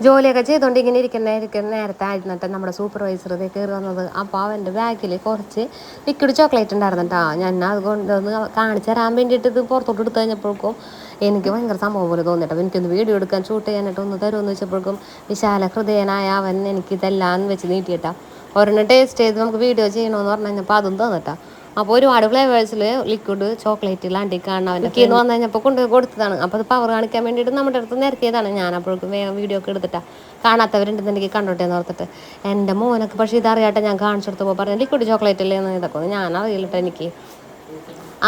ജോലിയൊക്കെ ചെയ്തുകൊണ്ട് ഇങ്ങനെ ഇരിക്കുന്ന നേരത്തെ ആയിരുന്നിട്ട് നമ്മുടെ സൂപ്പർവൈസർ ഇതേ കയറി വന്നത്. അപ്പോൾ അവൻ്റെ ബാഗിൽ കുറച്ച് ലിക്വിഡ് ചോക്ലേറ്റ് ഉണ്ടായിരുന്നു കേട്ടോ. ഞാൻ അതുകൊണ്ടൊന്ന് കാണിച്ചു തരാൻ വേണ്ടിയിട്ട് ഇത് പുറത്തോട്ട് എടുത്തു കഴിഞ്ഞപ്പോഴേക്കും എനിക്ക് ഭയങ്കര സംഭവം പോലെ തോന്നിയിട്ട് എനിക്കൊന്ന് വീഡിയോ എടുക്കാൻ ഷൂട്ട് ചെയ്യാനായിട്ട് ഒന്ന് തരുമെന്ന് വെച്ചപ്പോഴേക്കും വിശാല ഹൃദയനായ അവൻ എനിക്കിതെല്ലാം വെച്ച് നീട്ടിയിട്ടാ. ഒരെണ്ണം ടേസ്റ്റ് ചെയ്ത് നമുക്ക് വീഡിയോ ചെയ്യണമെന്ന് പറഞ്ഞു കഴിഞ്ഞപ്പോൾ അതും തന്നിട്ടാ. അപ്പോൾ ഒരുപാട് ഫ്ലേവേഴ്സിൽ ലിക്വിഡ് ചോക്ലേറ്റിലാണ്ടി കാണാൻ അവൻ്റെ കീന്ന് വന്നു കഴിഞ്ഞപ്പോൾ കൊണ്ട് കൊടുത്തതാണ്. അപ്പോൾ അത് പവർ കാണിക്കാൻ വേണ്ടിയിട്ട് നമ്മുടെ അടുത്ത് നിരത്തിയതാണ്. ഞാൻ അപ്പോഴേക്കും വേഗം വീഡിയോ ഒക്കെ എടുത്തിട്ടാണ്. കാണാത്തവരുണ്ടെന്നുണ്ടെങ്കിൽ കണ്ടോട്ടെ എന്ന് ഓർത്തിട്ട്. എൻ്റെ മോനൊക്കെ പക്ഷേ ഇതറിയാട്ടെ ഞാൻ കാണിച്ചെടുത്തപ്പോൾ പറഞ്ഞു ലിക്വിഡ് ചോക്ലേറ്റ് അല്ലേ എന്ന്. ഇതൊക്കെ ഞാൻ അറിയില്ലട്ടോ എനിക്ക്.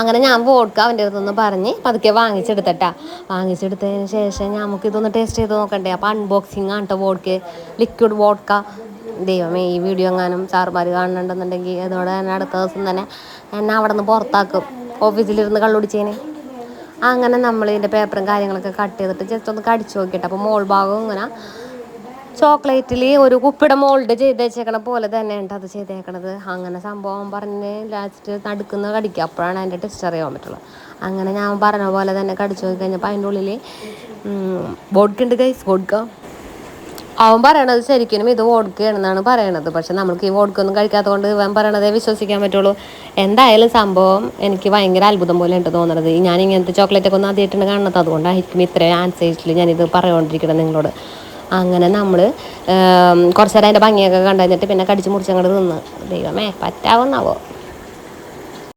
അങ്ങനെ ഞാൻ വോഡ്ക അവൻ്റെ അടുത്തൊന്ന് പറഞ്ഞ് പതുക്കെ വാങ്ങിച്ചെടുത്തട്ടാ. വാങ്ങിച്ചെടുത്തതിന് ശേഷം നമുക്കിതൊന്ന് ടേസ്റ്റ് ചെയ്ത് നോക്കണ്ടേ. അപ്പോൾ അൺബോക്സിങ് ആണ് കേട്ടോ വോഡ്ക, ലിക്വിഡ് വോഡ്ക. ദൈവമേ, ഈ വീഡിയോ എങ്ങാനും സാറുമാർ കാണുന്നുണ്ടെന്നുണ്ടെങ്കിൽ അതോടെ തന്നെ അടുത്ത ദിവസം തന്നെ എന്നെ അവിടെ നിന്ന് പുറത്താക്കും, ഓഫീസിലിരുന്ന് കള്ളുടിച്ചേന്. അങ്ങനെ നമ്മൾ ഇതിൻ്റെ പേപ്പറും കാര്യങ്ങളൊക്കെ കട്ട് ചെയ്തിട്ട് ജസ്റ്റ് ഒന്ന് കടിച്ചു നോക്കിയിട്ട് അപ്പോൾ മോൾ ഭാഗം ഇങ്ങനെ ചോക്ലേറ്റിൽ ഒരു കുപ്പിയുടെ മോൾഡ് ചെയ്ത് വെച്ചേക്കണ പോലെ തന്നെ ഉണ്ട് അത് ചെയ്തേക്കണത്. അങ്ങനെ സംഭവം പറഞ്ഞ് ലാസ്റ്റ് നടുക്കുന്ന കടിക്കുക, അപ്പോഴാണ് അതിൻ്റെ ടെസ്റ്റ് അറിയാൻ പറ്റുള്ളൂ. അങ്ങനെ ഞാൻ പറഞ്ഞ പോലെ തന്നെ കടിച്ചു നോക്കി കഴിഞ്ഞപ്പോൾ അതിൻ്റെ ഉള്ളിൽ വോഡ്ക ഉണ്ട് ഗൈസ്, വോഡ്ക. അവൻ പറയണത് ശരിക്കും ഇത് വോഡ്കയാണെന്നാണ് പറയണത്. പക്ഷെ നമുക്ക് ഈ വോഡ്ക ഒന്നും കഴിക്കാത്തത് കൊണ്ട് ഇവൻ പറയണതേ വിശ്വസിക്കാൻ പറ്റുള്ളൂ. എന്തായാലും സംഭവം എനിക്ക് ഭയങ്കര അത്ഭുതം പോലെ ഉണ്ട് തോന്നണത്. ഞാൻ ഇങ്ങനത്തെ ചോക്ലേറ്റൊക്കെ ഒന്ന് ആദ്യമായിട്ടാണ് കാണുന്നത്. അതുകൊണ്ടായിരിക്കും ഇത്രയും ആൻസേഴ്സിൽ ഞാനിത് പറഞ്ഞുകൊണ്ടിരിക്കണം നിങ്ങളോട്. അങ്ങനെ നമ്മൾ കുറച്ച് നേരം അതിൻ്റെ ഭംഗിയൊക്കെ കണ്ടു കഴിഞ്ഞിട്ട് പിന്നെ കടിച്ച് മുറിച്ചങ്ങോട്ട് തിന്ന്. ദൈവമേ പറ്റാവുന്നാവോ.